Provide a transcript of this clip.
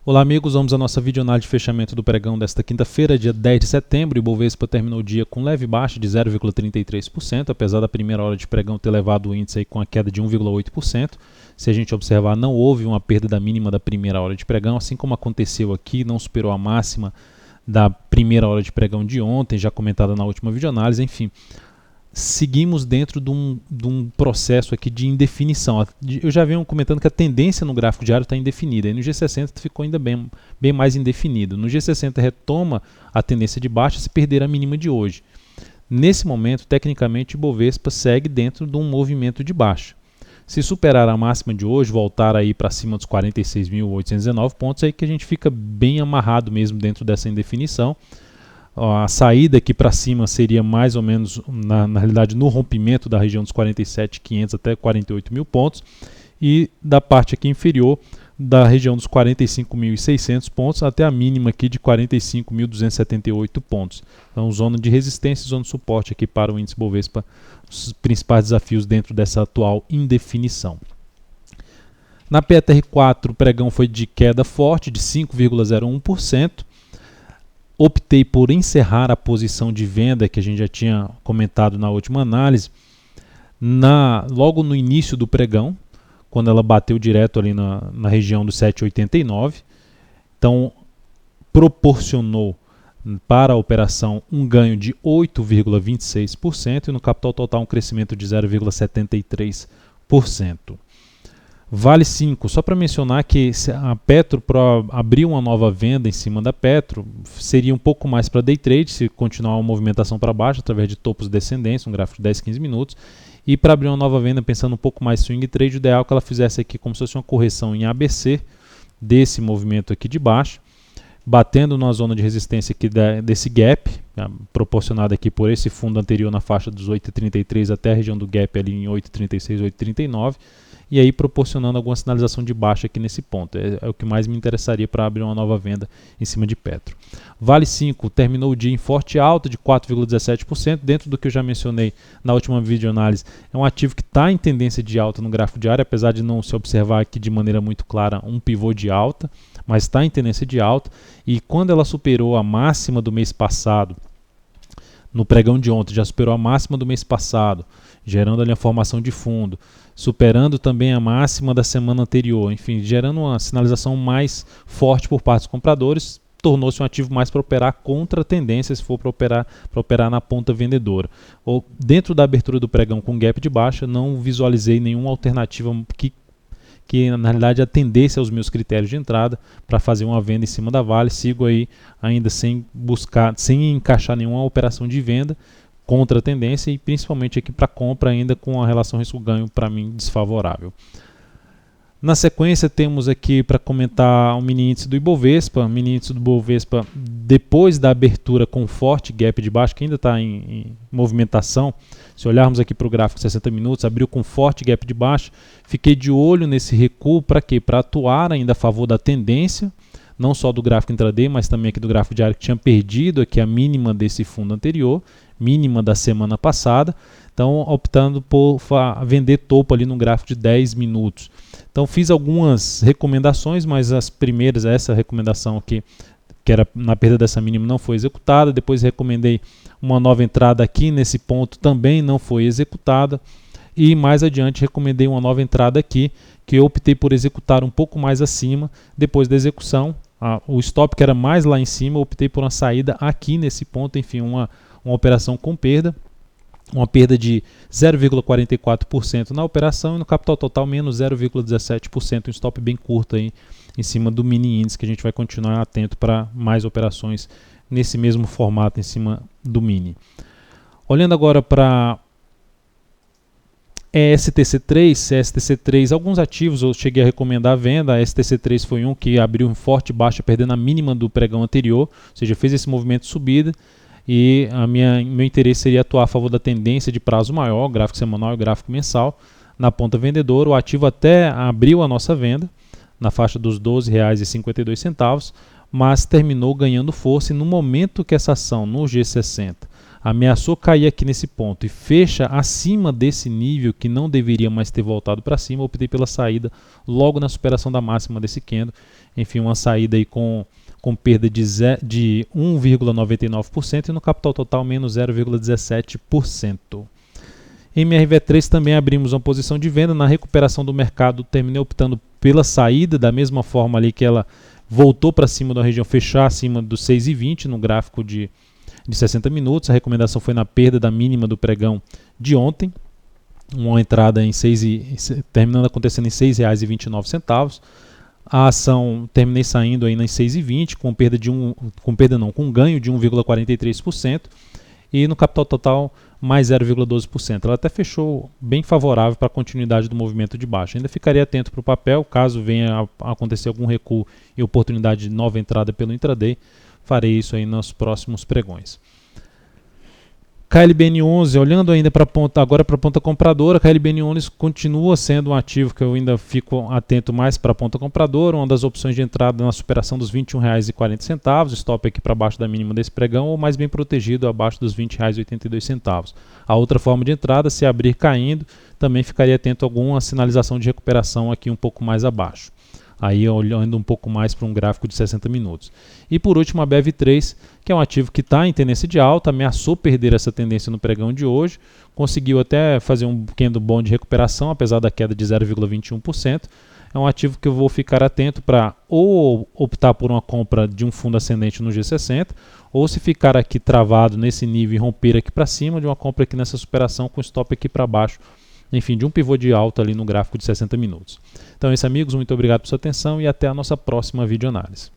Olá amigos, vamos à nossa videoanálise de fechamento do pregão desta quinta-feira, dia 10 de setembro. O Ibovespa terminou o dia com leve baixa de 0,33%, apesar da primeira hora de pregão ter levado o índice aí com a queda de 1,8%. Se a gente observar, não houve uma perda da mínima da primeira hora de pregão, assim como aconteceu aqui, não superou a máxima da primeira hora de pregão de ontem, já comentada na última videoanálise, enfim. Seguimos dentro de um processo aqui de indefinição. Eu já venho comentando que a tendência no gráfico diário está indefinida, e no G60 ficou ainda bem mais indefinido. No G60 retoma a tendência de baixa se perder a mínima de hoje. Nesse momento, tecnicamente, o Ibovespa segue dentro de um movimento de baixa. Se superar a máxima de hoje, voltar aí para cima dos 46.819 pontos, aí que a gente fica bem amarrado mesmo dentro dessa indefinição. A saída aqui para cima seria mais ou menos, na realidade, no rompimento da região dos 47.500 até 48 mil pontos, e da parte aqui inferior, da região dos 45.600 pontos até a mínima aqui de 45.278 pontos. Então, zona de resistência e zona de suporte aqui para o índice Bovespa, os principais desafios dentro dessa atual indefinição. Na PTR4, o pregão foi de queda forte de 5,01%. Optei por encerrar a posição de venda que a gente já tinha comentado na última análise, logo no início do pregão, quando ela bateu direto ali na região dos 7,89. Então, proporcionou para a operação um ganho de 8,26% e no capital total um crescimento de 0,73%. Vale 5, só para mencionar que a Petro abriu uma nova venda em cima da Petro, seria um pouco mais para day trade, se continuar uma movimentação para baixo, através de topos descendentes, um gráfico de 10, 15 minutos, e para abrir uma nova venda, pensando um pouco mais swing trade, o ideal é que ela fizesse aqui como se fosse uma correção em ABC, desse movimento aqui de baixo, batendo na zona de resistência aqui desse gap, proporcionado aqui por esse fundo anterior na faixa dos 8,33 até a região do gap ali em 8,36, 8,39, e aí proporcionando alguma sinalização de baixa aqui nesse ponto. É o que mais me interessaria para abrir uma nova venda em cima de Petro. Vale 5 terminou o dia em forte alta de 4,17%, dentro do que eu já mencionei na última videoanálise. É um ativo que está em tendência de alta no gráfico diário, apesar de não se observar aqui de maneira muito clara um pivô de alta, mas está em tendência de alta, e quando ela superou a máxima do mês passado, no pregão de ontem, já superou a máxima do mês passado, gerando ali a formação de fundo, superando também a máxima da semana anterior, enfim, gerando uma sinalização mais forte por parte dos compradores, tornou-se um ativo mais para operar contra a tendência, se for para operar na ponta vendedora. Ou dentro da abertura do pregão com gap de baixa, não visualizei nenhuma alternativa que na realidade atendesse aos meus critérios de entrada para fazer uma venda em cima da Vale. Sigo aí ainda sem encaixar nenhuma operação de venda contra a tendência, e principalmente aqui para compra ainda com a relação risco-ganho para mim desfavorável. Na sequência temos aqui para comentar o mini índice do Ibovespa. O mini índice do Ibovespa, depois da abertura com forte gap de baixo, que ainda está em movimentação, se olharmos aqui para o gráfico 60 minutos, abriu com forte gap de baixo. Fiquei de olho nesse recuo para quê? Para atuar ainda a favor da tendência, não só do gráfico intraday, mas também aqui do gráfico diário, que tinha perdido aqui a mínima desse fundo anterior, mínima da semana passada. Então, optando por vender topo ali no gráfico de 10 minutos. Então, fiz algumas recomendações, mas as primeiras, essa recomendação aqui, que era na perda dessa mínima, não foi executada. Depois recomendei uma nova entrada aqui nesse ponto, também não foi executada. E mais adiante recomendei uma nova entrada aqui, que eu optei por executar um pouco mais acima. Depois da execução, o stop que era mais lá em cima, eu optei por uma saída aqui nesse ponto, enfim, uma operação com perda. Uma perda de 0,44% na operação, e no capital total menos 0,17%, um stop bem curto aí em cima do mini índice, que a gente vai continuar atento para mais operações nesse mesmo formato em cima do mini. Olhando agora para STC3, alguns ativos eu cheguei a recomendar a venda. A STC3 foi um que abriu um forte baixa, perdendo a mínima do pregão anterior, ou seja, fez esse movimento de subida, e meu interesse seria atuar a favor da tendência de prazo maior, gráfico semanal e gráfico mensal, na ponta vendedora. O ativo até abriu a nossa venda na faixa dos R$ 12,52, mas terminou ganhando força, e no momento que essa ação no G60 ameaçou cair aqui nesse ponto e fecha acima desse nível que não deveria mais ter voltado para cima, eu optei pela saída logo na superação da máxima desse candle. Enfim, uma saída aí com perda de 1,99% e no capital total menos 0,17%. Em MRV3 também abrimos uma posição de venda. Na recuperação do mercado, terminei optando pela saída, da mesma forma ali que ela voltou para cima da região, fechar acima dos 6,20 no gráfico de 60 minutos. A recomendação foi na perda da mínima do pregão de ontem, uma entrada em terminando acontecendo em R$ 6,29. A ação terminei saindo aí nas 6,20 com com ganho de 1,43% e no capital total mais 0,12%. Ela até fechou bem favorável para a continuidade do movimento de baixa. Ainda ficaria atento para o papel, caso venha a acontecer algum recuo e oportunidade de nova entrada pelo intraday, farei isso aí nos próximos pregões. KLBN11, olhando ainda agora para a ponta compradora, KLBN11 continua sendo um ativo que eu ainda fico atento mais para a ponta compradora, uma das opções de entrada na superação dos R$ 21,40, stop aqui para baixo da mínima desse pregão, ou mais bem protegido abaixo dos R$ 20,82. A outra forma de entrada, se abrir caindo, também ficaria atento a alguma sinalização de recuperação aqui um pouco mais abaixo. Aí olhando um pouco mais para um gráfico de 60 minutos. E por último a BEV3, que é um ativo que está em tendência de alta, ameaçou perder essa tendência no pregão de hoje, conseguiu até fazer um pequeno bom de recuperação, apesar da queda de 0,21%. É um ativo que eu vou ficar atento para ou optar por uma compra de um fundo ascendente no G60, ou se ficar aqui travado nesse nível e romper aqui para cima, de uma compra aqui nessa superação com stop aqui para baixo. Enfim, de um pivô de alta ali no gráfico de 60 minutos. Então é isso, amigos. Muito obrigado por sua atenção e até a nossa próxima videoanálise.